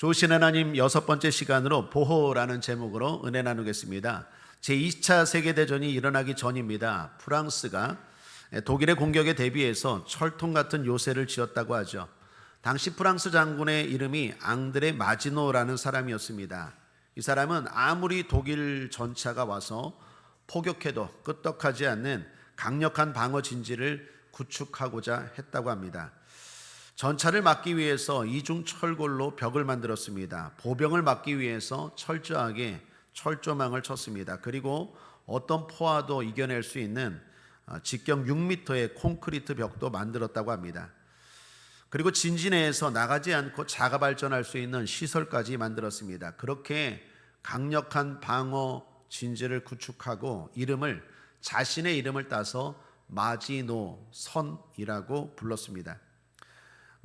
좋으신 하나님, 6번째 시간으로 보호라는 제목으로 은혜 나누겠습니다. 제2차 세계대전이 일어나기 전입니다. 프랑스가 독일의 공격에 대비해서 철통 같은 요새를 지었다고 하죠. 당시 프랑스 장군의 이름이 앙드레 마지노라는 사람이었습니다. 이 사람은 아무리 독일 전차가 와서 포격해도 끄떡하지 않는 강력한 방어 진지를 구축하고자 했다고 합니다. 전차를 막기 위해서 이중 철골로 벽을 만들었습니다. 보병을 막기 위해서 철저하게 철조망을 쳤습니다. 그리고 어떤 포화도 이겨낼 수 있는 직경 6m의 콘크리트 벽도 만들었다고 합니다. 그리고 진지 내에서 나가지 않고 자가 발전할 수 있는 시설까지 만들었습니다. 그렇게 강력한 방어 진지를 구축하고 자신의 이름을 따서 마지노 선이라고 불렀습니다.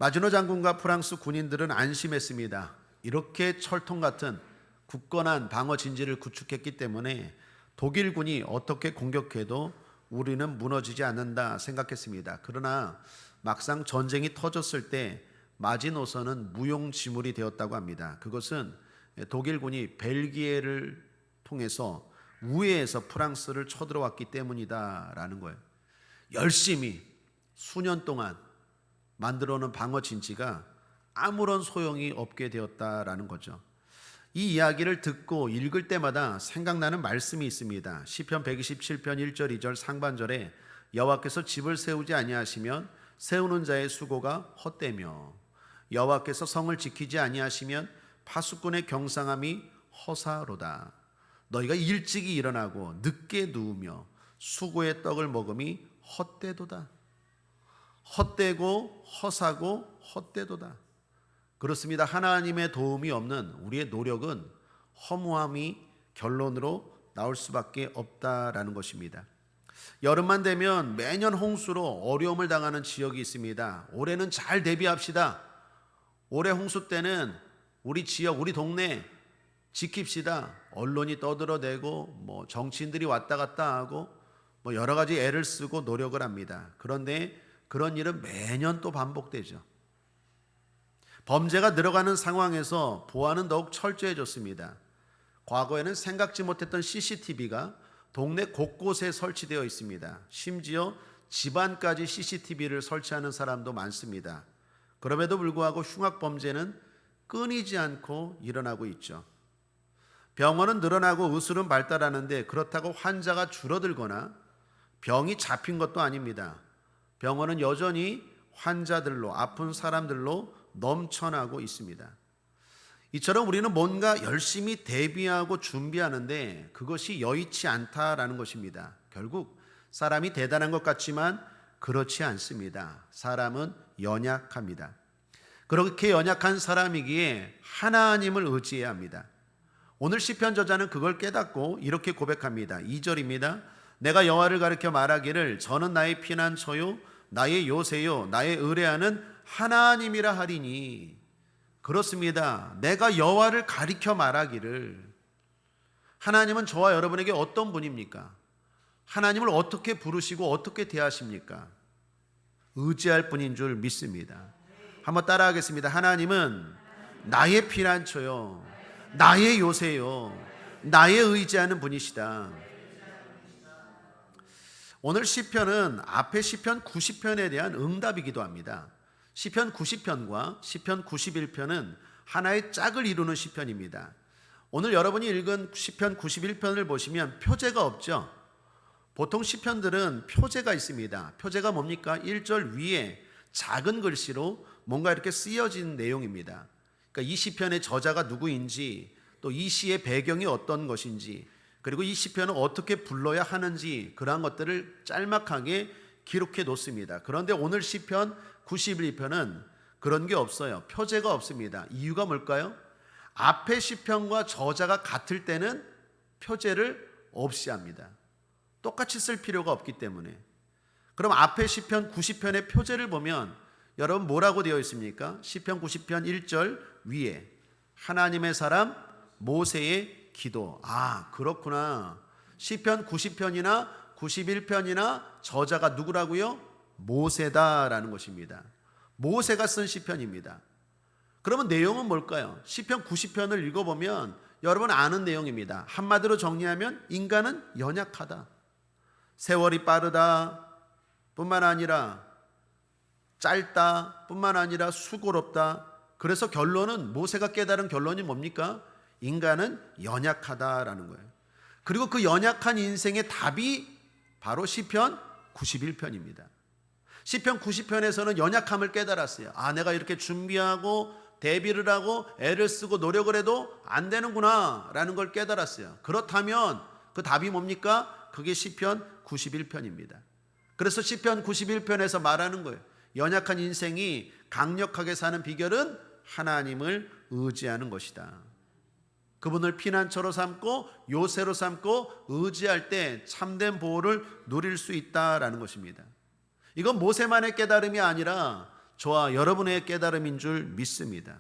마지노 장군과 프랑스 군인들은 안심했습니다. 이렇게 철통 같은 굳건한 방어 진지를 구축했기 때문에 독일군이 어떻게 공격해도 우리는 무너지지 않는다 생각했습니다. 그러나 막상 전쟁이 터졌을 때 마지노선은 무용지물이 되었다고 합니다. 그것은 독일군이 벨기에를 통해서 우회해서 프랑스를 쳐들어왔기 때문이다라는 거예요. 열심히 수년 동안 만들어놓은 방어 진지가 아무런 소용이 없게 되었다라는 거죠. 이 이야기를 듣고 읽을 때마다 생각나는 말씀이 있습니다. 시편 127편 1절 2절 상반절에 여호와께서 집을 세우지 아니하시면 세우는 자의 수고가 헛되며 여호와께서 성을 지키지 아니하시면 파수꾼의 경상함이 허사로다. 너희가 일찍이 일어나고 늦게 누우며 수고의 떡을 먹음이 헛되도다. 헛되고 허사고 헛되도다. 그렇습니다. 하나님의 도움이 없는 우리의 노력은 허무함이 결론으로 나올 수밖에 없다라는 것입니다. 여름만 되면 매년 홍수로 어려움을 당하는 지역이 있습니다. 올해는 잘 대비합시다. 올해 홍수 때는 우리 지역, 우리 동네 지킵시다. 언론이 떠들어대고 정치인들이 왔다 갔다 하고 여러 가지 애를 쓰고 노력을 합니다. 그런데 그런 일은 매년 또 반복되죠. 범죄가 늘어가는 상황에서 보안은 더욱 철저해졌습니다. 과거에는 생각지 못했던 CCTV가 동네 곳곳에 설치되어 있습니다. 심지어 집안까지 CCTV를 설치하는 사람도 많습니다. 그럼에도 불구하고 흉악범죄는 끊이지 않고 일어나고 있죠. 병원은 늘어나고 의술은 발달하는데 그렇다고 환자가 줄어들거나 병이 잡힌 것도 아닙니다. 병원은 여전히 환자들로, 아픈 사람들로 넘쳐나고 있습니다. 이처럼 우리는 뭔가 열심히 대비하고 준비하는데 그것이 여의치 않다라는 것입니다. 결국 사람이 대단한 것 같지만 그렇지 않습니다. 사람은 연약합니다. 그렇게 연약한 사람이기에 하나님을 의지해야 합니다. 오늘 시편 저자는 그걸 깨닫고 이렇게 고백합니다. 2절입니다. 내가 여호와를 가리켜 말하기를 저는 나의 피난처요 나의 요새요 나의 의뢰하는 하나님이라 하리니. 그렇습니다. 내가 여호와를 가리켜 말하기를. 하나님은 저와 여러분에게 어떤 분입니까? 하나님을 어떻게 부르시고 어떻게 대하십니까? 의지할 분인 줄 믿습니다. 한번 따라하겠습니다. 하나님은 나의 피난처요 나의 요새요 나의 의지하는 분이시다. 오늘 시편은 앞에 시편 90편에 대한 응답이기도 합니다. 시편 90편과 시편 91편은 하나의 짝을 이루는 시편입니다. 오늘 여러분이 읽은 시편 91편을 보시면 표제가 없죠. 보통 시편들은 표제가 있습니다. 표제가 뭡니까? 1절 위에 작은 글씨로 뭔가 이렇게 쓰여진 내용입니다. 그러니까 이 시편의 저자가 누구인지, 또 이 시의 배경이 어떤 것인지, 그리고 이 시편은 어떻게 불러야 하는지 그러한 것들을 짤막하게 기록해 놓습니다. 그런데 오늘 시편 91편은 그런 게 없어요. 표제가 없습니다. 이유가 뭘까요? 앞에 시편과 저자가 같을 때는 표제를 없이 합니다. 똑같이 쓸 필요가 없기 때문에. 그럼 앞에 시편 90편의 표제를 보면 여러분 뭐라고 되어 있습니까? 시편 90편 1절 위에 하나님의 사람 모세의 기도. 아, 그렇구나. 시편 90편이나 91편이나 저자가 누구라고요? 모세다라는 것입니다. 모세가 쓴 시편입니다. 그러면 내용은 뭘까요? 시편 90편을 읽어보면 여러분 아는 내용입니다. 한마디로 정리하면 인간은 연약하다, 세월이 빠르다 뿐만 아니라 짧다 뿐만 아니라 수고롭다. 그래서 결론은, 모세가 깨달은 결론이 뭡니까? 인간은 연약하다라는 거예요. 그리고 그 연약한 인생의 답이 바로 시편 91편입니다. 시편 90편에서는 연약함을 깨달았어요. 아, 내가 이렇게 준비하고 대비를 하고 애를 쓰고 노력을 해도 안 되는구나 라는 걸 깨달았어요. 그렇다면 그 답이 뭡니까? 그게 시편 91편입니다. 그래서 시편 91편에서 말하는 거예요. 연약한 인생이 강력하게 사는 비결은 하나님을 의지하는 것이다. 그분을 피난처로 삼고 요새로 삼고 의지할 때 참된 보호를 누릴 수 있다라는 것입니다. 이건 모세만의 깨달음이 아니라 저와 여러분의 깨달음인 줄 믿습니다.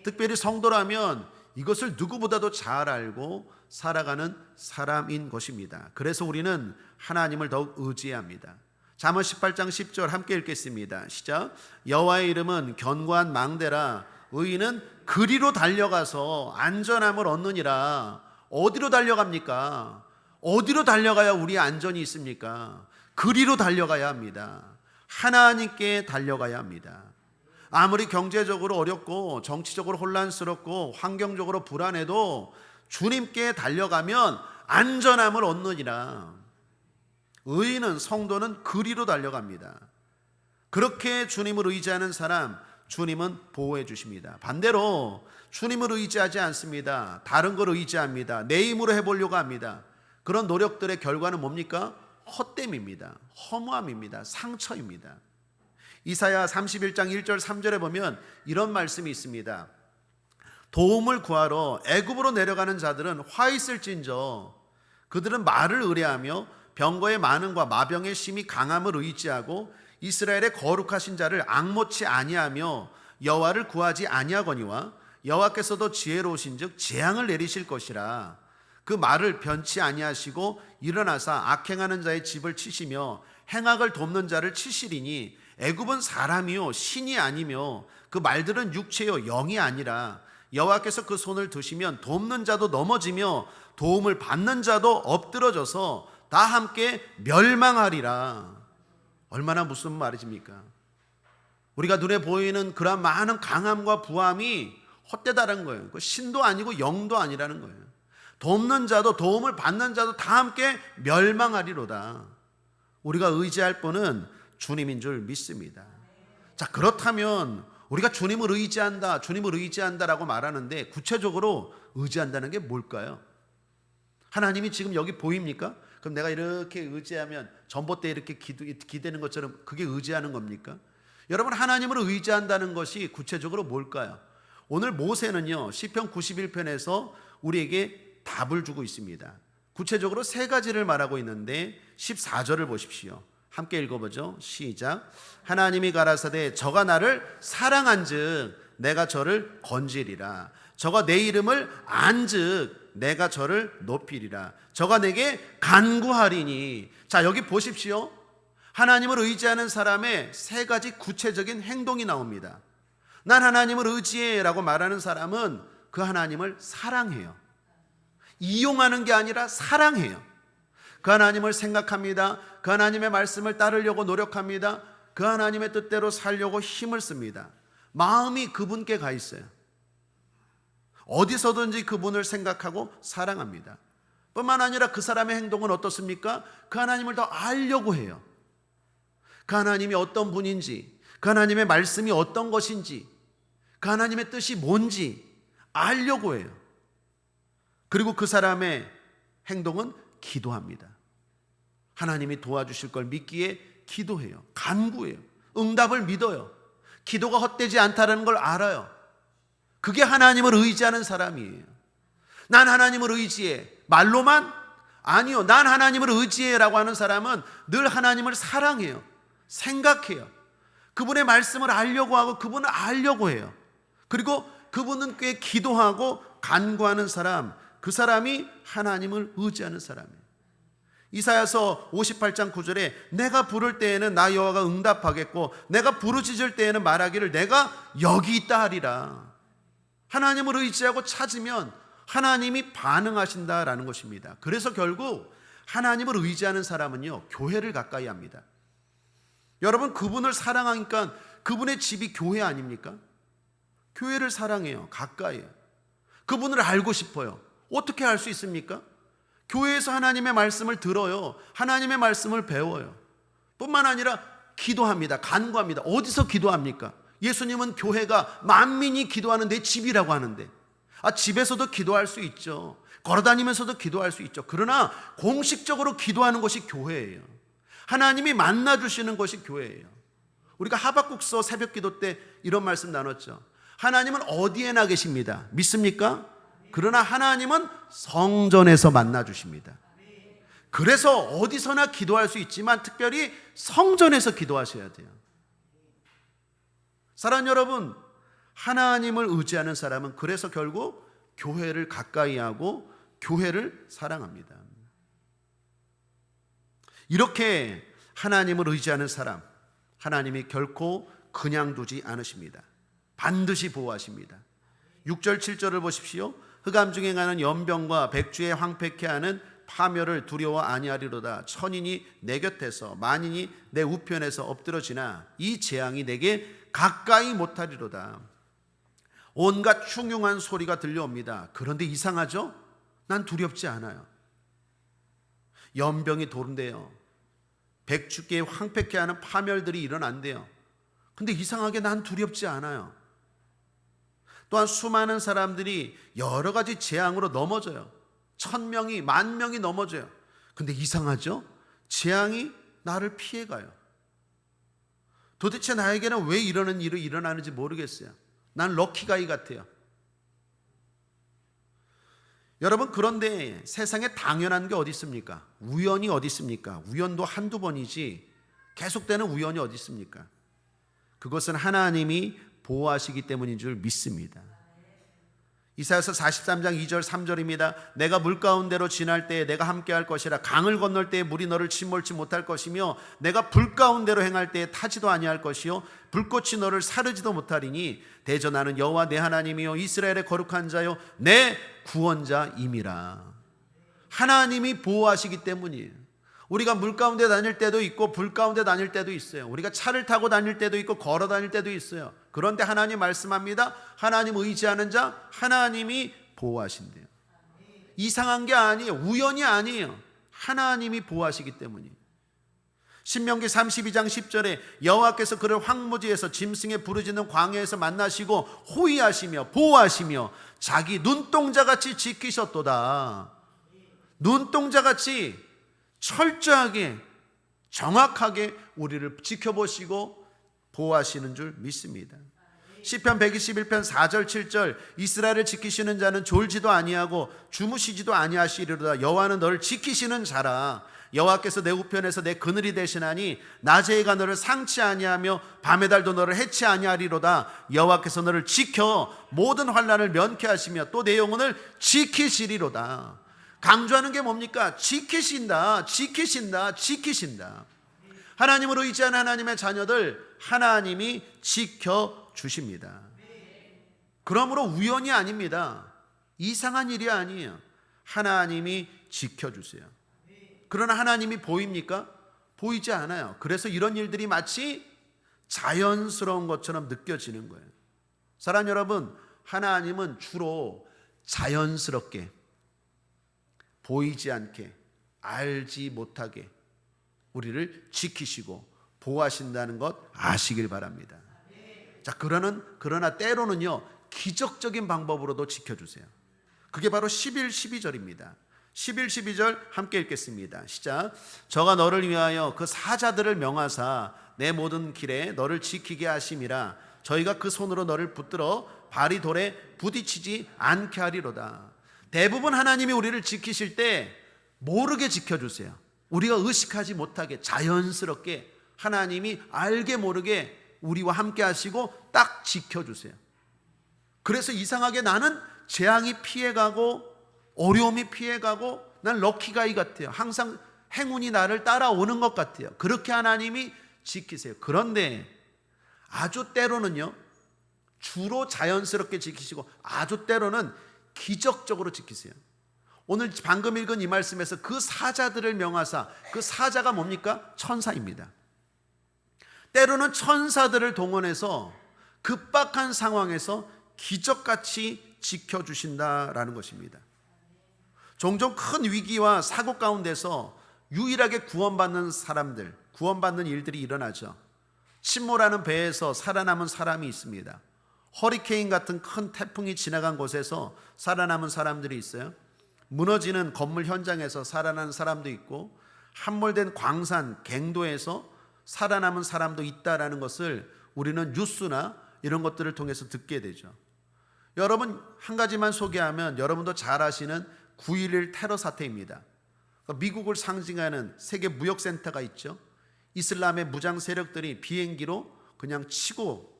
특별히 성도라면 이것을 누구보다도 잘 알고 살아가는 사람인 것입니다. 그래서 우리는 하나님을 더욱 의지해야 합니다. 잠언 18장 10절 함께 읽겠습니다. 시작. 여호와의 이름은 견고한 망대라. 의인은 그리로 달려가서 안전함을 얻느니라. 어디로 달려갑니까? 어디로 달려가야 우리 안전이 있습니까? 그리로 달려가야 합니다. 하나님께 달려가야 합니다. 아무리 경제적으로 어렵고 정치적으로 혼란스럽고 환경적으로 불안해도 주님께 달려가면 안전함을 얻느니라. 의인은, 성도는 그리로 달려갑니다. 그렇게 주님을 의지하는 사람, 주님은 보호해 주십니다. 반대로 주님을 의지하지 않습니다. 다른 걸 의지합니다. 내 힘으로 해보려고 합니다. 그런 노력들의 결과는 뭡니까? 헛됨입니다. 허무함입니다. 상처입니다. 이사야 31장 1절 3절에 보면 이런 말씀이 있습니다. 도움을 구하러 애굽으로 내려가는 자들은 화 있을진저 그들은 말을 의뢰하며 병거의 많음과 마병의 심히 강함을 의지하고 이스라엘의 거룩하신 자를 앙모치 아니하며 여호와를 구하지 아니하거니와 여호와께서도 지혜로우신즉 재앙을 내리실 것이라. 그 말을 변치 아니하시고 일어나사 악행하는 자의 집을 치시며 행악을 돕는 자를 치시리니 애굽은 사람이요 신이 아니며 그 말들은 육체요 영이 아니라 여호와께서 그 손을 드시면 돕는 자도 넘어지며 도움을 받는 자도 엎드러져서 다 함께 멸망하리라. 얼마나 무슨 말이십니까? 우리가 눈에 보이는 그런 많은 강함과 부함이 헛되다는 거예요. 신도 아니고 영도 아니라는 거예요. 돕는 자도 도움을 받는 자도 다 함께 멸망하리로다. 우리가 의지할 분은 주님인 줄 믿습니다. 자, 그렇다면 우리가 주님을 의지한다, 주님을 의지한다라고 말하는데 구체적으로 의지한다는 게 뭘까요? 하나님이 지금 여기 보입니까? 그럼 내가 이렇게 의지하면 전봇대에 이렇게 기대는 것처럼 그게 의지하는 겁니까? 여러분, 하나님을 의지한다는 것이 구체적으로 뭘까요? 오늘 모세는요 시편 91편에서 우리에게 답을 주고 있습니다. 구체적으로 세 가지를 말하고 있는데 14절을 보십시오. 함께 읽어보죠. 시작. 하나님이 가라사대 저가 나를 사랑한즉 내가 저를 건지리라. 저가 내 이름을 안즉 내가 저를 높이리라. 저가 내게 간구하리니. 자, 여기 보십시오. 하나님을 의지하는 사람의 세 가지 구체적인 행동이 나옵니다. 난 하나님을 의지해 라고 말하는 사람은 그 하나님을 사랑해요. 이용하는 게 아니라 사랑해요. 그 하나님을 생각합니다. 그 하나님의 말씀을 따르려고 노력합니다. 그 하나님의 뜻대로 살려고 힘을 씁니다. 마음이 그분께 가 있어요. 어디서든지 그분을 생각하고 사랑합니다. 뿐만 아니라 그 사람의 행동은 어떻습니까? 그 하나님을 더 알려고 해요. 그 하나님이 어떤 분인지, 그 하나님의 말씀이 어떤 것인지, 그 하나님의 뜻이 뭔지 알려고 해요. 그리고 그 사람의 행동은 기도합니다. 하나님이 도와주실 걸 믿기에 기도해요. 간구해요. 응답을 믿어요. 기도가 헛되지 않다는 걸 알아요. 그게 하나님을 의지하는 사람이에요. 난 하나님을 의지해. 말로만? 아니요. 난 하나님을 의지해 라고 하는 사람은 늘 하나님을 사랑해요. 생각해요. 그분의 말씀을 알려고 하고 그분을 알려고 해요. 그리고 그분은 꽤 기도하고 간구하는 사람, 그 사람이 하나님을 의지하는 사람이에요. 이사야서 58장 9절에 내가 부를 때에는 나 여호와가 응답하겠고 내가 부르짖을 때에는 말하기를 내가 여기 있다 하리라. 하나님을 의지하고 찾으면 하나님이 반응하신다라는 것입니다. 그래서 결국 하나님을 의지하는 사람은요, 교회를 가까이 합니다. 여러분, 그분을 사랑하니까 그분의 집이 교회 아닙니까? 교회를 사랑해요. 가까이 해요. 그분을 알고 싶어요. 어떻게 알 수 있습니까? 교회에서 하나님의 말씀을 들어요. 하나님의 말씀을 배워요. 뿐만 아니라 기도합니다. 간구합니다. 어디서 기도합니까? 예수님은 교회가 만민이 기도하는 내 집이라고 하는데, 집에서도 기도할 수 있죠. 걸어다니면서도 기도할 수 있죠. 그러나 공식적으로 기도하는 것이 교회예요. 하나님이 만나주시는 것이 교회예요. 우리가 하박국서 새벽기도 때 이런 말씀 나눴죠. 하나님은 어디에나 계십니다. 믿습니까? 그러나 하나님은 성전에서 만나주십니다. 그래서 어디서나 기도할 수 있지만 특별히 성전에서 기도하셔야 돼요. 사랑하는 여러분, 하나님을 의지하는 사람은 그래서 결국 교회를 가까이 하고 교회를 사랑합니다. 이렇게 하나님을 의지하는 사람, 하나님이 결코 그냥 두지 않으십니다. 반드시 보호하십니다. 6절 7절을 보십시오. 흑암 중에 가는 연병과 백주에 황폐케 하는 파멸을 두려워 아니하리로다. 천인이 내 곁에서 만인이 내 우편에서 엎드러지나 이 재앙이 내게 가까이 못하리로다. 온갖 흉흉한 소리가 들려옵니다. 그런데 이상하죠? 난 두렵지 않아요. 연병이 도는데요, 백주께 황폐케 하는 파멸들이 일어난대요. 근데 이상하게 난 두렵지 않아요. 또한 수많은 사람들이 여러 가지 재앙으로 넘어져요. 1000명이 10,000명이 넘어져요. 근데 이상하죠? 재앙이 나를 피해가요. 도대체 나에게는 왜 이러는 일이 일어나는지 모르겠어요. 난 럭키가이 같아요. 여러분, 그런데 세상에 당연한 게 어디 있습니까? 우연이 어디 있습니까? 우연도 한두 번이지 계속되는 우연이 어디 있습니까? 그것은 하나님이 보호하시기 때문인 줄 믿습니다. 이사야서 43장 2절 3절입니다. 내가 물가운데로 지날 때에 내가 함께할 것이라. 강을 건널 때에 물이 너를 침몰치 못할 것이며 내가 불가운데로 행할 때에 타지도 아니할 것이요 불꽃이 너를 사르지도 못하리니 대저 나는 여호와 내 하나님이요 이스라엘의 거룩한 자요 내 구원자임이라. 하나님이 보호하시기 때문이에요. 우리가 물 가운데 다닐 때도 있고 불 가운데 다닐 때도 있어요. 우리가 차를 타고 다닐 때도 있고 걸어 다닐 때도 있어요. 그런데 하나님 말씀합니다. 하나님 의지하는 자 하나님이 보호하신대요. 이상한 게 아니에요. 우연이 아니에요. 하나님이 보호하시기 때문이에요. 신명기 32장 10절에 여호와께서 그를 황무지에서 짐승에 부르짖는 광야에서 만나시고 호위하시며 보호하시며 자기 눈동자같이 지키셨도다. 눈동자같이 철저하게 정확하게 우리를 지켜보시고 보호하시는 줄 믿습니다. 시편 121편 4절 7절 이스라엘을 지키시는 자는 졸지도 아니하고 주무시지도 아니하시리로다. 여호와는 너를 지키시는 자라. 여호와께서 내 우편에서 내 그늘이 되시나니 낮에 해가 너를 상치 아니하며 밤의 달도 너를 해치 아니하리로다. 여호와께서 너를 지켜 모든 환난을 면케 하시며 또 내 영혼을 지키시리로다. 강조하는 게 뭡니까? 지키신다, 지키신다, 지키신다. 하나님을 의지하는 하나님의 자녀들 하나님이 지켜주십니다. 그러므로 우연이 아닙니다. 이상한 일이 아니에요. 하나님이 지켜주세요. 그러나 하나님이 보입니까? 보이지 않아요. 그래서 이런 일들이 마치 자연스러운 것처럼 느껴지는 거예요. 사랑 여러분, 하나님은 주로 자연스럽게 보이지 않게 알지 못하게 우리를 지키시고 보호하신다는 것 아시길 바랍니다. 자, 그러나 때로는요 기적적인 방법으로도 지켜주세요. 그게 바로 11, 12절입니다. 11, 12절 함께 읽겠습니다. 시작. 저가 너를 위하여 그 사자들을 명하사 내 모든 길에 너를 지키게 하심이라. 저희가 그 손으로 너를 붙들어 발이 돌에 부딪히지 않게 하리로다. 대부분 하나님이 우리를 지키실 때 모르게 지켜주세요. 우리가 의식하지 못하게 자연스럽게 하나님이 알게 모르게 우리와 함께 하시고 딱 지켜주세요. 그래서 이상하게 나는 재앙이 피해가고 어려움이 피해가고 난 럭키가이 같아요. 항상 행운이 나를 따라오는 것 같아요. 그렇게 하나님이 지키세요. 그런데 아주 때로는요 주로 자연스럽게 지키시고 아주 때로는 기적적으로 지키세요. 오늘 방금 읽은 이 말씀에서 그 사자들을 명하사, 그 사자가 뭡니까? 천사입니다. 때로는 천사들을 동원해서 급박한 상황에서 기적같이 지켜주신다라는 것입니다. 종종 큰 위기와 사고 가운데서 유일하게 구원받는 사람들, 구원받는 일들이 일어나죠. 침몰하는 배에서 살아남은 사람이 있습니다. 허리케인 같은 큰 태풍이 지나간 곳에서 살아남은 사람들이 있어요. 무너지는 건물 현장에서 살아난 사람도 있고, 함몰된 광산, 갱도에서 살아남은 사람도 있다라는 것을 우리는 뉴스나 이런 것들을 통해서 듣게 되죠. 여러분, 한 가지만 소개하면 여러분도 잘 아시는 9.11 테러 사태입니다. 미국을 상징하는 세계 무역센터가 있죠. 이슬람의 무장 세력들이 비행기로 그냥 치고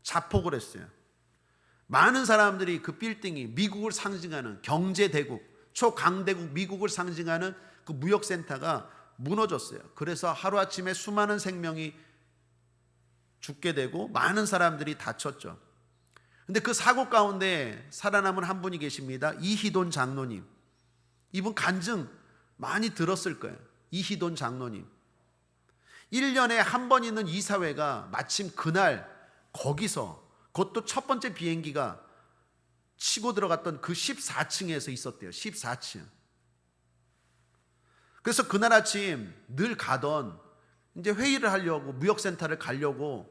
자폭을 했어요. 많은 사람들이 그 빌딩이 미국을 상징하는 경제대국, 초강대국 미국을 상징하는 그 무역센터가 무너졌어요. 그래서 하루아침에 수많은 생명이 죽게 되고 많은 사람들이 다쳤죠. 근데 그 사고 가운데 살아남은 한 분이 계십니다. 이희돈 장로님. 이분 간증 많이 들었을 거예요. 이희돈 장로님. 1년에 한 번 있는 이사회가 마침 그날 거기서, 그것도 첫 번째 비행기가 치고 들어갔던 그 14층에서 있었대요. 14층. 그래서 그날 아침 늘 가던, 이제 회의를 하려고, 무역센터를 가려고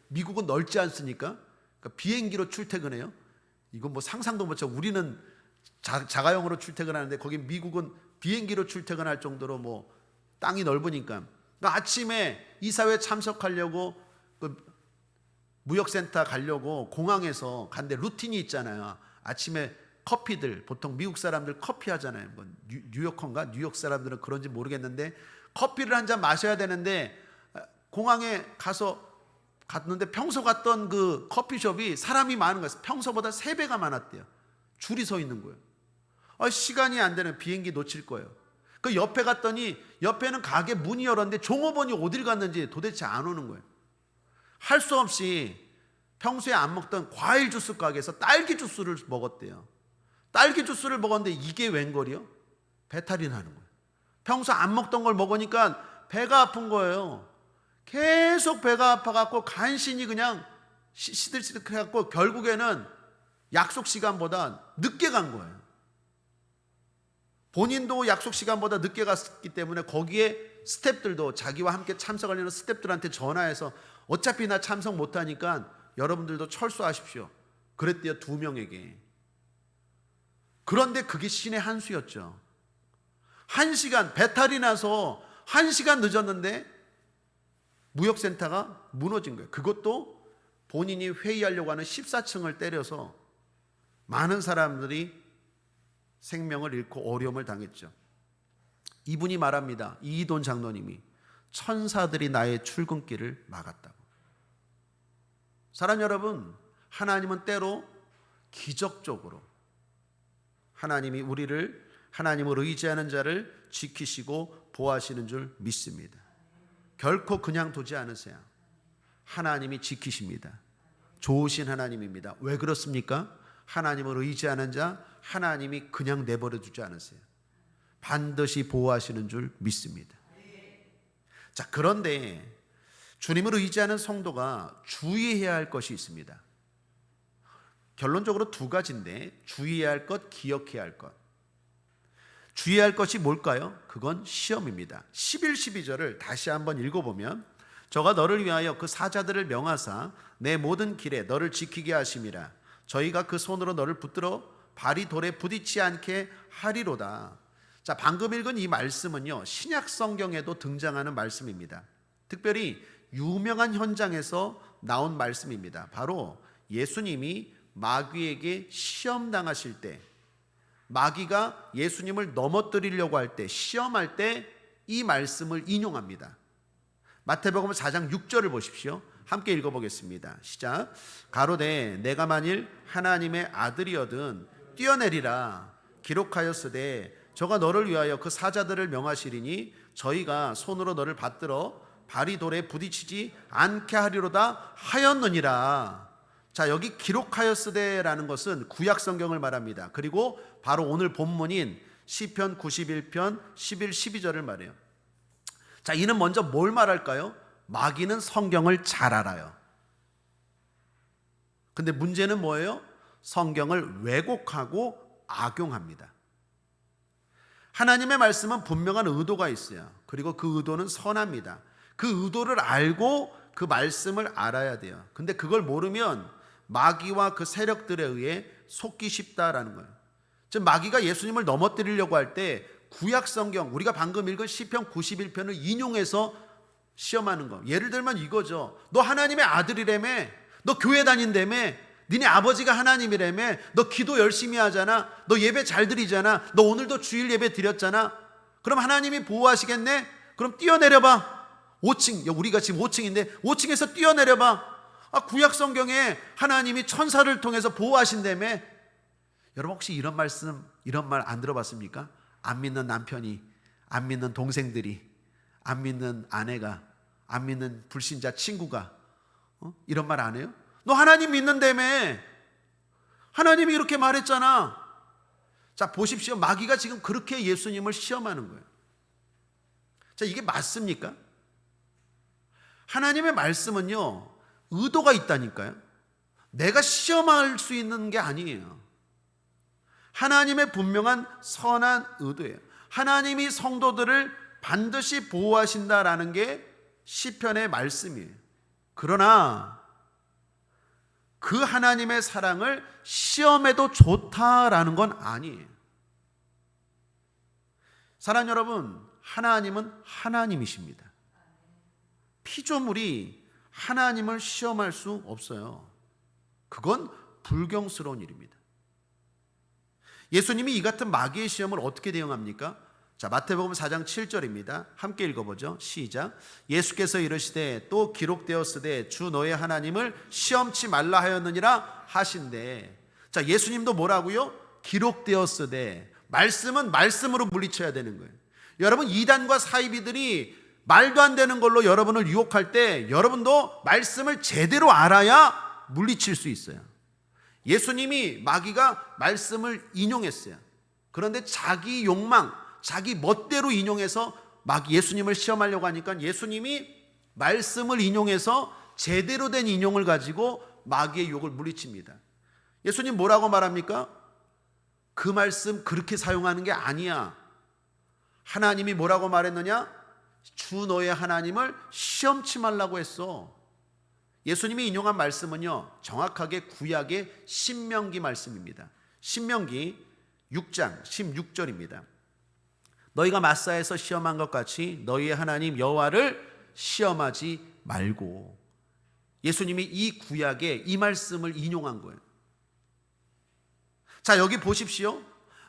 미국은 넓지 않습니까? 그러니까 비행기로 출퇴근해요. 이건 뭐 상상도 못하고, 우리는 자가용으로 출퇴근하는데 거기 미국은 비행기로 출퇴근할 정도로 뭐 땅이 넓으니까. 그러니까 아침에 이사회 참석하려고 그 무역센터 가려고 공항에서 간데 루틴이 있잖아요. 아침에 커피들, 보통 미국 사람들 커피 하잖아요. 뭐 뉴요커인가? 뉴욕 사람들은 그런지 모르겠는데 커피를 한 잔 마셔야 되는데, 공항에 갔는데 평소 갔던 그 커피숍이 사람이 많은 거예요. 평소보다 3배가 많았대요. 줄이 서 있는 거예요. 시간이 안 되는, 비행기 놓칠 거예요. 그 옆에 갔더니 옆에는 가게 문이 열었는데 종업원이 어딜 갔는지 도대체 안 오는 거예요. 할 수 없이 평소에 안 먹던 과일 주스 가게에서 딸기 주스를 먹었대요. 딸기 주스를 먹었는데 이게 웬걸이요? 배탈이 나는 거예요. 평소 안 먹던 걸 먹으니까 배가 아픈 거예요. 계속 배가 아파갖고 간신히 그냥 시들시들해갖고 결국에는 약속 시간보다 늦게 간 거예요. 본인도 약속 시간보다 늦게 갔기 때문에 거기에 스태프들도, 자기와 함께 참석하려는 스태프들한테 전화해서 어차피 나 참석 못하니까 여러분들도 철수하십시오. 그랬대요, 2명에게. 그런데 그게 신의 한 수였죠. 1시간, 배탈이 나서 1시간 늦었는데 무역센터가 무너진 거예요. 그것도 본인이 회의하려고 하는 14층을 때려서 많은 사람들이 생명을 잃고 어려움을 당했죠. 이분이 말합니다. 이희돈 장로님이 천사들이 나의 출근길을 막았다고. 사랑 여러분, 하나님은 때로 기적적으로 하나님을 의지하는 자를 지키시고 보호하시는 줄 믿습니다. 결코 그냥 두지 않으세요. 하나님이 지키십니다. 좋으신 하나님입니다. 왜 그렇습니까? 하나님을 의지하는 자, 하나님이 그냥 내버려 두지 않으세요. 반드시 보호하시는 줄 믿습니다. 자, 그런데 주님을 의지하는 성도가 주의해야 할 것이 있습니다. 결론적으로 2가지인데, 주의해야 할 것, 기억해야 할 것. 주의해야 할 것이 뭘까요? 그건 시험입니다. 11, 12절을 다시 한번 읽어보면, 저가 너를 위하여 그 사자들을 명하사 내 모든 길에 너를 지키게 하심이라. 저희가 그 손으로 너를 붙들어 발이 돌에 부딪히지 않게 하리로다. 자, 방금 읽은 이 말씀은요, 신약 성경에도 등장하는 말씀입니다. 특별히 유명한 현장에서 나온 말씀입니다. 바로 예수님이 마귀에게 시험당하실 때, 마귀가 예수님을 넘어뜨리려고 할 때, 시험할 때 이 말씀을 인용합니다. 마태복음 4장 6절을 보십시오. 함께 읽어보겠습니다. 시작. 가로되 내가 만일 하나님의 아들이어든 뛰어내리라. 기록하였으되 저가 너를 위하여 그 사자들을 명하시리니 저희가 손으로 너를 받들어 발이 돌에 부딪히지 않게 하리로다 하였느니라. 자, 여기 기록하였으되라는 것은 구약 성경을 말합니다. 그리고 바로 오늘 본문인 시편 91편 11, 12절을 말해요. 자, 이는 먼저 뭘 말할까요? 마귀는 성경을 잘 알아요. 근데 문제는 뭐예요? 성경을 왜곡하고 악용합니다. 하나님의 말씀은 분명한 의도가 있어요. 그리고 그 의도는 선합니다. 그 의도를 알고 그 말씀을 알아야 돼요. 근데 그걸 모르면 마귀와 그 세력들에 의해 속기 쉽다라는 거예요. 즉 마귀가 예수님을 넘어뜨리려고 할 때 구약 성경, 우리가 방금 읽은 시편 91편을 인용해서 시험하는 거. 예를 들면 이거죠. 너 하나님의 아들이라며, 너 교회 다닌다며, 니네 아버지가 하나님이라며, 너 기도 열심히 하잖아, 너 예배 잘 드리잖아, 너 오늘도 주일 예배 드렸잖아. 그럼 하나님이 보호하시겠네? 그럼 뛰어내려봐. 5층, 우리가 지금 5층인데 5층에서 뛰어내려봐. 구약 성경에 하나님이 천사를 통해서 보호하신다며. 여러분 혹시 이런 말씀, 이런 말 안 들어봤습니까? 안 믿는 남편이, 안 믿는 동생들이, 안 믿는 아내가, 안 믿는 불신자 친구가 이런 말 안 해요? 너 하나님 믿는다며. 하나님이 이렇게 말했잖아. 자, 보십시오. 마귀가 지금 그렇게 예수님을 시험하는 거예요. 자, 이게 맞습니까? 하나님의 말씀은요, 의도가 있다니까요. 내가 시험할 수 있는 게 아니에요. 하나님의 분명한 선한 의도예요. 하나님이 성도들을 반드시 보호하신다라는 게 시편의 말씀이에요. 그러나 그 하나님의 사랑을 시험해도 좋다라는 건 아니에요. 사랑하는 여러분, 하나님은 하나님이십니다. 피조물이 하나님을 시험할 수 없어요. 그건 불경스러운 일입니다. 예수님이 이 같은 마귀의 시험을 어떻게 대응합니까? 자, 마태복음 4장 7절입니다. 함께 읽어보죠. 시작. 예수께서 이르시되 또 기록되었으되 주 너의 하나님을 시험치 말라 하였느니라 하신대. 자, 예수님도 뭐라고요? 기록되었으되. 말씀은 말씀으로 물리쳐야 되는 거예요. 여러분, 이단과 사이비들이 말도 안 되는 걸로 여러분을 유혹할 때 여러분도 말씀을 제대로 알아야 물리칠 수 있어요. 예수님이 마귀가 말씀을 인용했어요. 그런데 자기 욕망, 자기 멋대로 인용해서 예수님을 시험하려고 하니까 예수님이 말씀을 인용해서 제대로 된 인용을 가지고 마귀의 욕을 물리칩니다. 예수님 뭐라고 말합니까? 그 말씀 그렇게 사용하는 게 아니야. 하나님이 뭐라고 말했느냐? 주 너의 하나님을 시험치 말라고 했어. 예수님이 인용한 말씀은요, 정확하게 구약의 신명기 말씀입니다. 신명기 6장 16절입니다. 너희가 마사에서 시험한 것 같이 너희의 하나님 여호와를 시험하지 말고. 예수님이 이 구약에 이 말씀을 인용한 거예요. 자, 여기 보십시오.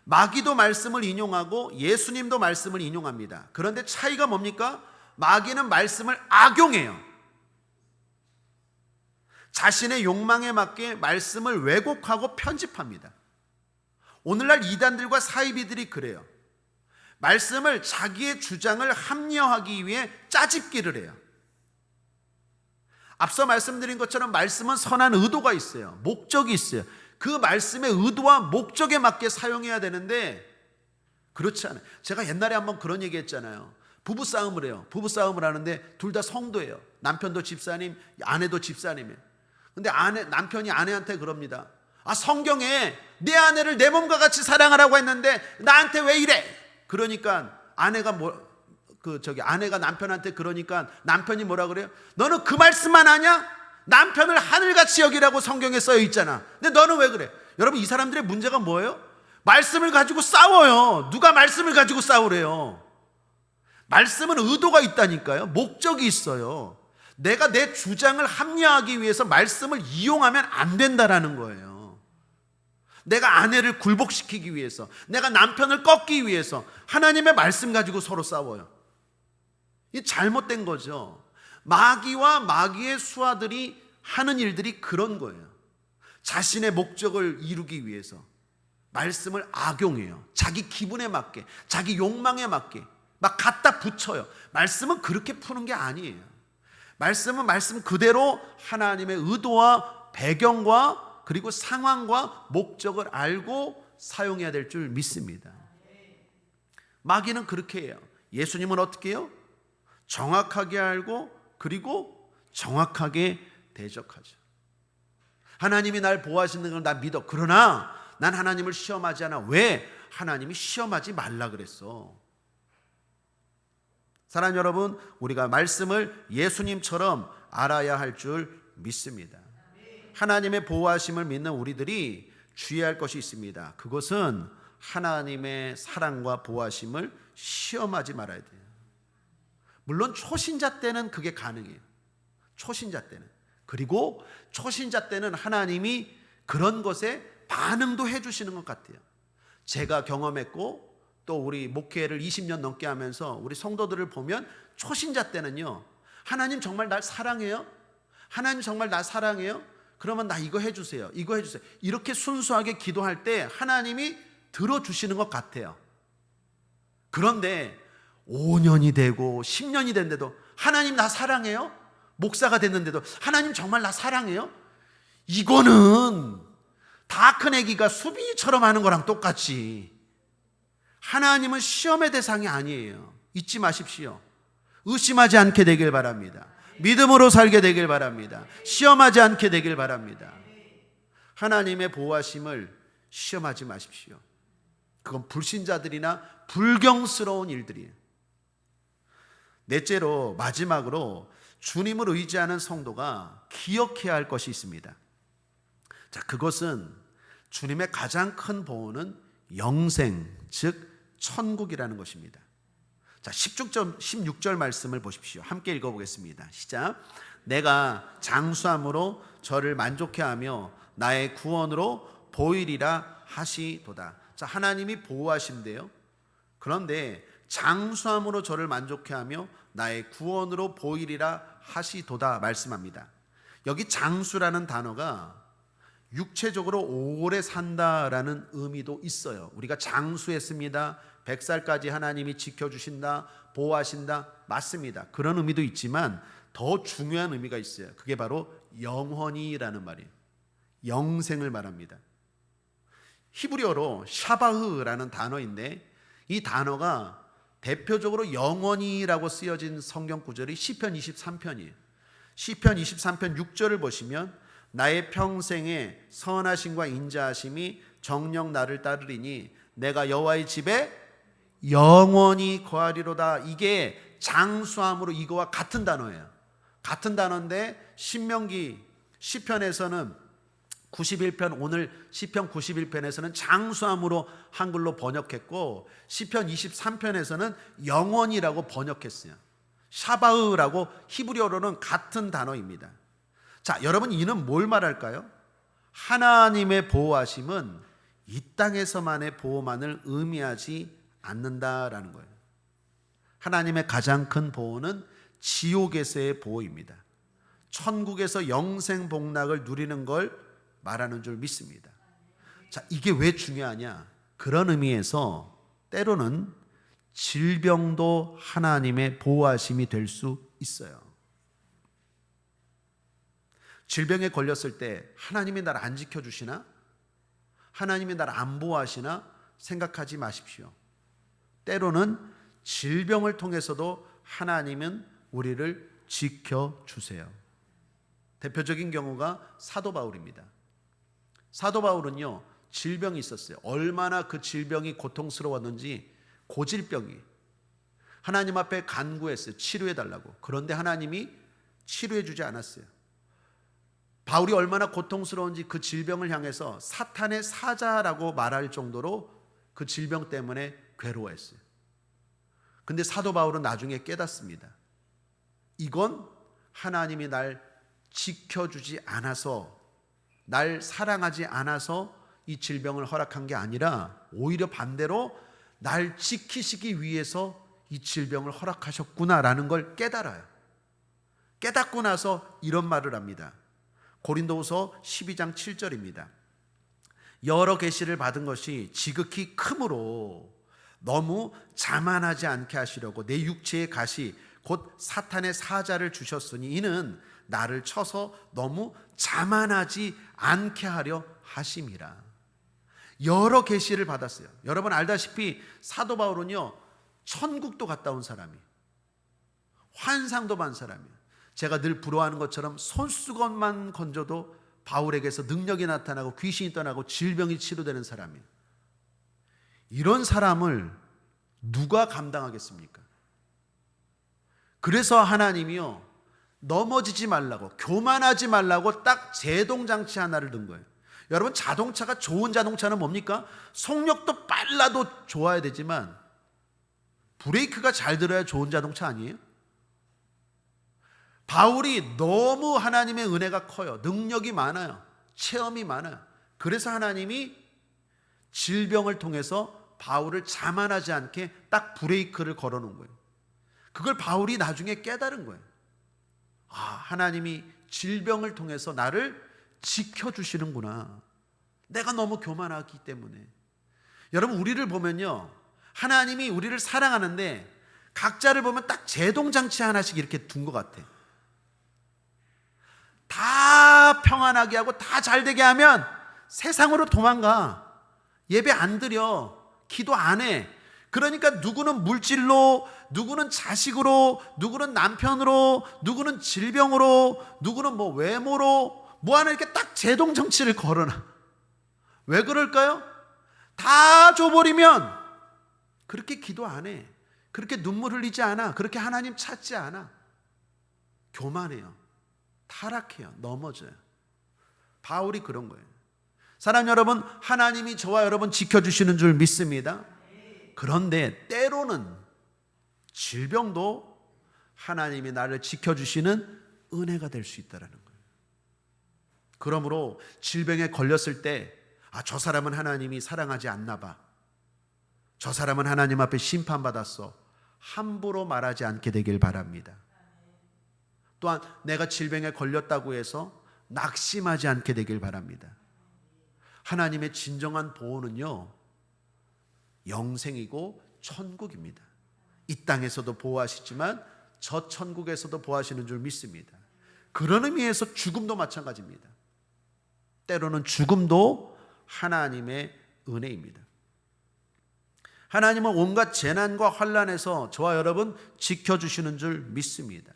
마귀도 말씀을 인용하고 예수님도 말씀을 인용합니다. 그런데 차이가 뭡니까? 마귀는 말씀을 악용해요. 자신의 욕망에 맞게 말씀을 왜곡하고 편집합니다. 오늘날 이단들과 사이비들이 그래요. 말씀을 자기의 주장을 합리화하기 위해 짜집기를 해요. 앞서 말씀드린 것처럼 말씀은 선한 의도가 있어요. 목적이 있어요. 그 말씀의 의도와 목적에 맞게 사용해야 되는데 그렇지 않아요. 제가 옛날에 한번 그런 얘기 했잖아요. 부부싸움을 해요. 부부싸움을 하는데 둘 다 성도예요. 남편도 집사님, 아내도 집사님이에요. 근데 남편이 아내한테 그럽니다. 성경에 내 아내를 내 몸과 같이 사랑하라고 했는데 나한테 왜 이래? 그러니까 아내가 아내가 남편한테 그러니까 남편이 뭐라 그래요? 너는 그 말씀만 하냐? 남편을 하늘같이 여기라고 성경에 써 있잖아. 근데 너는 왜 그래? 여러분, 이 사람들의 문제가 뭐예요? 말씀을 가지고 싸워요. 누가 말씀을 가지고 싸우래요? 말씀은 의도가 있다니까요. 목적이 있어요. 내가 내 주장을 합리화하기 위해서 말씀을 이용하면 안 된다라는 거예요. 내가 아내를 굴복시키기 위해서, 내가 남편을 꺾기 위해서 하나님의 말씀 가지고 서로 싸워요. 이 잘못된 거죠. 마귀와 마귀의 수하들이 하는 일들이 그런 거예요. 자신의 목적을 이루기 위해서 말씀을 악용해요. 자기 기분에 맞게, 자기 욕망에 맞게 막 갖다 붙여요. 말씀은 그렇게 푸는 게 아니에요. 말씀은 말씀 그대로 하나님의 의도와 배경과 그리고 상황과 목적을 알고 사용해야 될 줄 믿습니다. 마귀는 그렇게 해요. 예수님은 어떻게 해요? 정확하게 알고 그리고 정확하게 대적하죠. 하나님이 날 보호하시는 걸 나 믿어. 그러나 난 하나님을 시험하지 않아. 왜? 하나님이 시험하지 말라 그랬어. 사랑하는 여러분, 우리가 말씀을 예수님처럼 알아야 할 줄 믿습니다. 하나님의 보호하심을 믿는 우리들이 주의할 것이 있습니다. 그것은 하나님의 사랑과 보호하심을 시험하지 말아야 돼요. 물론 초신자 때는 그게 가능해요. 초신자 때는. 그리고 초신자 때는 하나님이 그런 것에 반응도 해주시는 것 같아요. 제가 경험했고 또 우리 목회를 20년 넘게 하면서 우리 성도들을 보면 초신자 때는요, 하나님 정말 날 사랑해요? 하나님 정말 나 사랑해요? 그러면 나 이거 해주세요. 이거 해주세요. 이렇게 순수하게 기도할 때 하나님이 들어주시는 것 같아요. 그런데 5년이 되고 10년이 됐는데도 하나님 나 사랑해요? 목사가 됐는데도 하나님 정말 나 사랑해요? 이거는 다 큰 애기가 수빈이처럼 하는 거랑 똑같이 하나님은 시험의 대상이 아니에요. 잊지 마십시오. 의심하지 않게 되길 바랍니다. 믿음으로 살게 되길 바랍니다. 시험하지 않게 되길 바랍니다. 하나님의 보호하심을 시험하지 마십시오. 그건 불신자들이나 불경스러운 일들이에요. 넷째로, 마지막으로 주님을 의지하는 성도가 기억해야 할 것이 있습니다. 자, 그것은 주님의 가장 큰 보호는 영생, 즉 천국이라는 것입니다. 자, 16절 말씀을 보십시오. 함께 읽어보겠습니다. 시작. 내가 장수함으로 저를 만족해 하며 나의 구원으로 보이리라 하시도다. 자, 하나님이 보호하신대요. 그런데 장수함으로 저를 만족해 하며 나의 구원으로 보이리라 하시도다 말씀합니다. 여기 장수라는 단어가 육체적으로 오래 산다라는 의미도 있어요. 우리가 장수했습니다. 100살까지 하나님이 지켜주신다, 보호하신다, 맞습니다. 그런 의미도 있지만 더 중요한 의미가 있어요. 그게 바로 영원히라는 말이에요. 영생을 말합니다. 히브리어로 샤바흐라는 단어인데 이 단어가 대표적으로 영원히라고 쓰여진 성경 구절이 시편 23편이에요. 시편 23편 6절을 보시면 나의 평생에 선하심과 인자하심이 정녕 나를 따르리니 내가 여호와의 집에 영원히 거하리로다. 이게 장수함으로 이거와 같은 단어예요. 같은 단어인데 신명기 시편에서는 91편 오늘 시편 91편에서는 장수함으로 한글로 번역했고 시편 23편에서는 영원이라고 번역했어요. 샤바흐라고 히브리어로는 같은 단어입니다. 자, 여러분 이는 뭘 말할까요? 하나님의 보호하심은 이 땅에서만의 보호만을 의미하지 않는다라는 거예요. 하나님의 가장 큰 보호는 지옥에서의 보호입니다. 천국에서 영생 복락을 누리는 걸 말하는 줄 믿습니다. 자, 이게 왜 중요하냐? 그런 의미에서 때로는 질병도 하나님의 보호하심이 될 수 있어요. 질병에 걸렸을 때 하나님이 나를 안 지켜주시나? 하나님이 나를 안 보호하시나? 생각하지 마십시오. 때로는 질병을 통해서도 하나님은 우리를 지켜주세요. 대표적인 경우가 사도 바울입니다. 사도 바울은요, 질병이 있었어요. 얼마나 그 질병이 고통스러웠는지 고질병이 하나님 앞에 간구했어요. 치료해달라고. 그런데 하나님이 치료해주지 않았어요. 바울이 얼마나 고통스러운지 그 질병을 향해서 사탄의 사자라고 말할 정도로 그 질병 때문에 괴로워했어요. 근데 사도 바울은 나중에 깨닫습니다. 이건 하나님이 날 지켜주지 않아서, 날 사랑하지 않아서 이 질병을 허락한 게 아니라 오히려 반대로 날 지키시기 위해서 이 질병을 허락하셨구나라는 걸 깨달아요. 깨닫고 나서 이런 말을 합니다. 고린도후서 12장 7절입니다. 여러 계시를 받은 것이 지극히 크므로 너무 자만하지 않게 하시려고 내 육체의 가시 곧 사탄의 사자를 주셨으니 이는 나를 쳐서 너무 자만하지 않게 하려 하심이라. 여러 계시를 받았어요. 여러분 알다시피 사도 바울은요, 천국도 갔다 온 사람이에요. 환상도 본 사람이에요. 제가 늘 부러워하는 것처럼 손수건만 건져도 바울에게서 능력이 나타나고 귀신이 떠나고 질병이 치료되는 사람이에요. 이런 사람을 누가 감당하겠습니까? 그래서 하나님이요, 넘어지지 말라고, 교만하지 말라고 딱 제동장치 하나를 든 거예요. 여러분, 자동차가, 좋은 자동차는 뭡니까? 속력도 빨라도 좋아야 되지만 브레이크가 잘 들어야 좋은 자동차 아니에요? 바울이 너무 하나님의 은혜가 커요. 능력이 많아요. 체험이 많아요. 그래서 하나님이 질병을 통해서 바울을 자만하지 않게 딱 브레이크를 걸어놓은 거예요. 그걸 바울이 나중에 깨달은 거예요. 아, 하나님이 질병을 통해서 나를 지켜주시는구나. 내가 너무 교만하기 때문에. 여러분, 우리를 보면요, 하나님이 우리를 사랑하는데 각자를 보면 딱 제동장치 하나씩 이렇게 둔 것 같아. 다 평안하게 하고 다 잘되게 하면 세상으로 도망가. 예배 안 드려. 기도 안 해. 그러니까 누구는 물질로, 누구는 자식으로, 누구는 남편으로, 누구는 질병으로, 누구는 뭐 외모로, 뭐 하나 이렇게 딱 제동정치를 걸어놔. 왜 그럴까요? 다 줘버리면 그렇게 기도 안 해. 그렇게 눈물 흘리지 않아. 그렇게 하나님 찾지 않아. 교만해요. 타락해요. 넘어져요. 바울이 그런 거예요. 사랑하는 여러분, 하나님이 저와 여러분 지켜주시는 줄 믿습니다. 그런데 때로는 질병도 하나님이 나를 지켜주시는 은혜가 될 수 있다는 거예요. 그러므로 질병에 걸렸을 때, 아, 저 사람은 하나님이 사랑하지 않나 봐. 저 사람은 하나님 앞에 심판받았어. 함부로 말하지 않게 되길 바랍니다. 또한 내가 질병에 걸렸다고 해서 낙심하지 않게 되길 바랍니다. 하나님의 진정한 보호는요, 영생이고 천국입니다. 이 땅에서도 보호하시지만 저 천국에서도 보호하시는 줄 믿습니다. 그런 의미에서 죽음도 마찬가지입니다. 때로는 죽음도 하나님의 은혜입니다. 하나님은 온갖 재난과 환난에서 저와 여러분 지켜주시는 줄 믿습니다.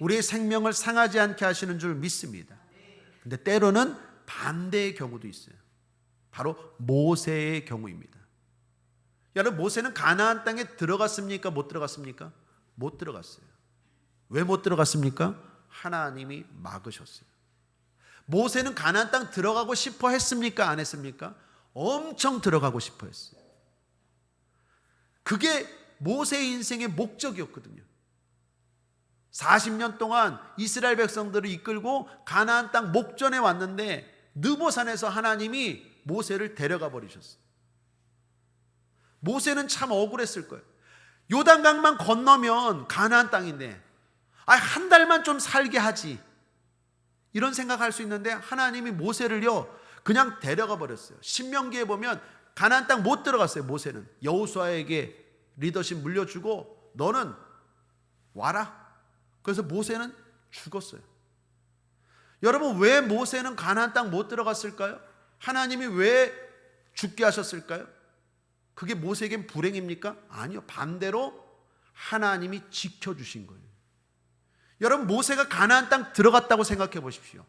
우리의 생명을 상하지 않게 하시는 줄 믿습니다. 근데 때로는 반대의 경우도 있어요. 바로 모세의 경우입니다. 여러분, 모세는 가나안 땅에 들어갔습니까? 못 들어갔습니까? 못 들어갔어요. 왜 못 들어갔습니까? 하나님이 막으셨어요. 모세는 가나안 땅 들어가고 싶어 했습니까? 안 했습니까? 엄청 들어가고 싶어 했어요. 그게 모세의 인생의 목적이었거든요. 40년 동안 이스라엘 백성들을 이끌고 가나안 땅 목전에 왔는데 느보산에서 하나님이 모세를 데려가 버리셨어요. 모세는 참 억울했을 거예요. 요단강만 건너면 가나안 땅인데, 한 달만 좀 살게 하지, 이런 생각할 수 있는데 하나님이 모세를요 그냥 데려가 버렸어요. 신명기에 보면 가나안 땅 못 들어갔어요. 모세는 여호수아에게 리더십 물려주고 너는 와라. 그래서 모세는 죽었어요. 여러분, 왜 모세는 가나안 땅 못 들어갔을까요? 하나님이 왜 죽게 하셨을까요? 그게 모세에겐 불행입니까? 아니요. 반대로 하나님이 지켜주신 거예요. 여러분, 모세가 가나안 땅 들어갔다고 생각해 보십시오.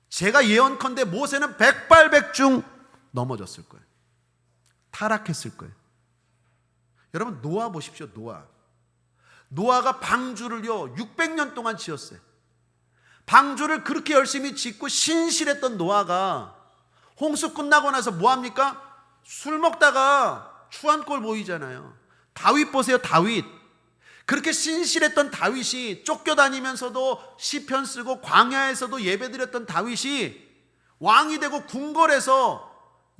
제가 예언컨대 모세는 백발백중 넘어졌을 거예요. 타락했을 거예요. 여러분, 노아 보십시오. 노아가 방주를요 600년 동안 지었어요. 방주를 그렇게 열심히 짓고 신실했던 노아가 홍수 끝나고 나서 뭐합니까? 술 먹다가 추한 꼴 보이잖아요. 다윗 보세요. 다윗. 그렇게 신실했던 다윗이 쫓겨다니면서도 시편 쓰고 광야에서도 예배드렸던 다윗이 왕이 되고 궁궐에서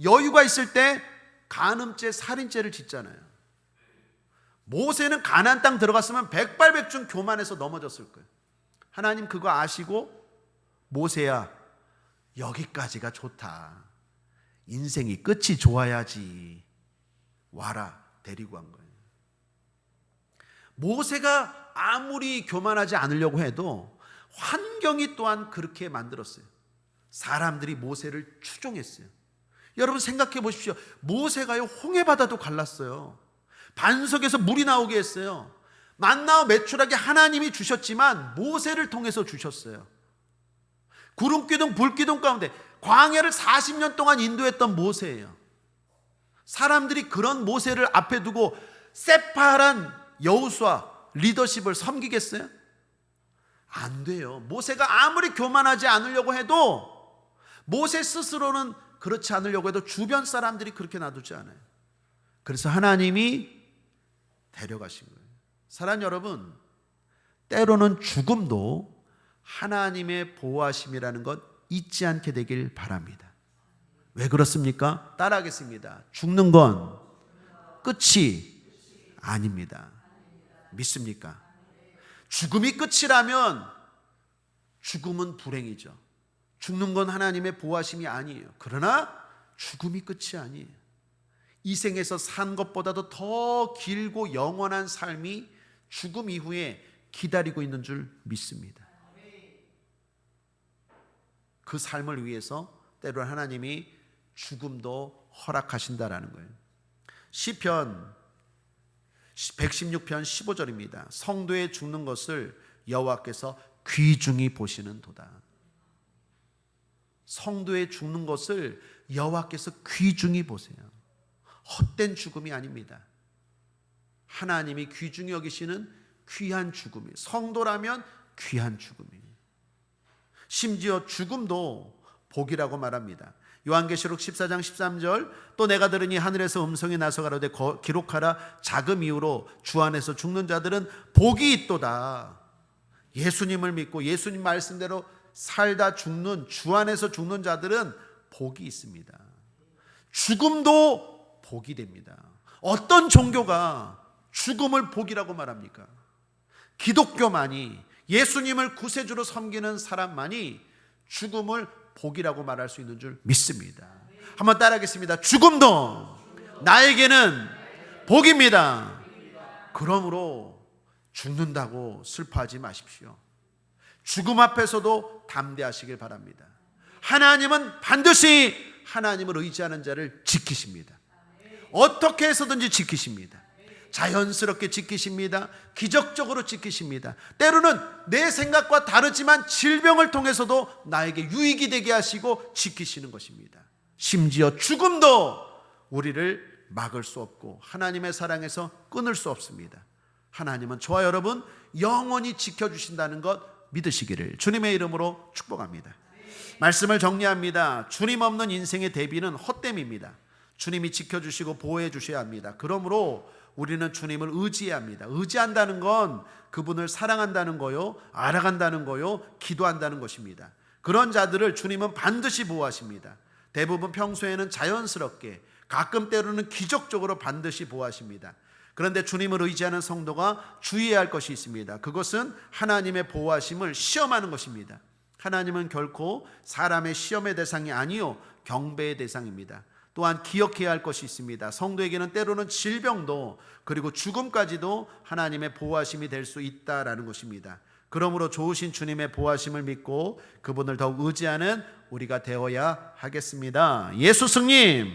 여유가 있을 때 간음죄, 살인죄를 짓잖아요. 모세는 가나안 땅 들어갔으면 백발백중 교만해서 넘어졌을 거예요. 하나님 그거 아시고 모세야, 여기까지가 좋다. 인생이 끝이 좋아야지. 와라. 데리고 간 거예요. 모세가 아무리 교만하지 않으려고 해도 환경이 또한 그렇게 만들었어요. 사람들이 모세를 추종했어요. 여러분 생각해 보십시오. 모세가요 홍해바다도 갈랐어요. 반석에서 물이 나오게 했어요. 만나와 메추라기 하나님이 주셨지만 모세를 통해서 주셨어요. 구름기둥 불기둥 가운데 광야를 40년 동안 인도했던 모세예요. 사람들이 그런 모세를 앞에 두고 새파란 여호수아 리더십을 섬기겠어요? 안 돼요. 모세가 아무리 교만하지 않으려고 해도, 모세 스스로는 그렇지 않으려고 해도 주변 사람들이 그렇게 놔두지 않아요. 그래서 하나님이 데려가신 거예요. 사랑하는 여러분, 때로는 죽음도 하나님의 보호하심이라는 것 잊지 않게 되길 바랍니다. 왜 그렇습니까? 따라하겠습니다. 죽는 건 끝이 아닙니다. 믿습니까? 죽음이 끝이라면 죽음은 불행이죠. 죽는 건 하나님의 보호하심이 아니에요. 그러나 죽음이 끝이 아니에요. 이 생에서 산 것보다도 더 길고 영원한 삶이 죽음 이후에 기다리고 있는 줄 믿습니다. 그 삶을 위해서 때로 하나님이 죽음도 허락하신다라는 거예요. 시편 116편 15절입니다. 성도의 죽는 것을 여호와께서 귀중히 보시는 도다. 성도의 죽는 것을 여호와께서 귀중히 보세요. 헛된 죽음이 아닙니다. 하나님이 귀중히 여기시는 귀한 죽음이에요. 성도라면 귀한 죽음이에요. 심지어 죽음도 복이라고 말합니다. 요한계시록 14장 13절, 또 내가 들으니 하늘에서 음성이 나서 가로되 기록하라, 자금 이후로 주 안에서 죽는 자들은 복이 있도다. 예수님을 믿고 예수님 말씀대로 살다 죽는, 주 안에서 죽는 자들은 복이 있습니다. 죽음도 복이 됩니다. 어떤 종교가 죽음을 복이라고 말합니까? 기독교만이, 예수님을 구세주로 섬기는 사람만이 죽음을 복이라고 말할 수 있는 줄 믿습니다. 한번 따라하겠습니다. 죽음도 나에게는 복입니다. 그러므로 죽는다고 슬퍼하지 마십시오. 죽음 앞에서도 담대하시길 바랍니다. 하나님은 반드시 하나님을 의지하는 자를 지키십니다. 어떻게 해서든지 지키십니다. 자연스럽게 지키십니다. 기적적으로 지키십니다. 때로는 내 생각과 다르지만 질병을 통해서도 나에게 유익이 되게 하시고 지키시는 것입니다. 심지어 죽음도 우리를 막을 수 없고 하나님의 사랑에서 끊을 수 없습니다. 하나님은 저와 여러분 영원히 지켜주신다는 것 믿으시기를 주님의 이름으로 축복합니다. 말씀을 정리합니다. 주님 없는 인생의 대비는 헛됨입니다. 주님이 지켜주시고 보호해 주셔야 합니다. 그러므로 우리는 주님을 의지해야 합니다. 의지한다는 건 그분을 사랑한다는 거요, 알아간다는 거요, 기도한다는 것입니다. 그런 자들을 주님은 반드시 보호하십니다. 대부분 평소에는 자연스럽게, 가끔 때로는 기적적으로 반드시 보호하십니다. 그런데 주님을 의지하는 성도가 주의해야 할 것이 있습니다. 그것은 하나님의 보호하심을 시험하는 것입니다. 하나님은 결코 사람의 시험의 대상이 아니요 경배의 대상입니다. 또한 기억해야 할 것이 있습니다. 성도에게는 때로는 질병도 그리고 죽음까지도 하나님의 보호하심이 될 수 있다라는 것입니다. 그러므로 좋으신 주님의 보호하심을 믿고 그분을 더욱 의지하는 우리가 되어야 하겠습니다. 예수 승님,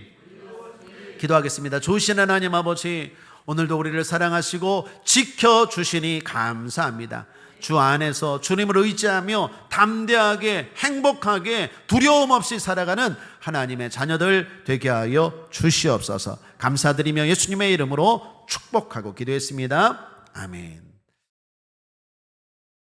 기도하겠습니다. 좋으신 하나님 아버지, 오늘도 우리를 사랑하시고 지켜주시니 감사합니다. 주 안에서 주님을 의지하며 담대하게, 행복하게, 두려움 없이 살아가는 하나님의 자녀들 되게 하여 주시옵소서. 감사드리며 예수님의 이름으로 축복하고 기도했습니다. 아멘.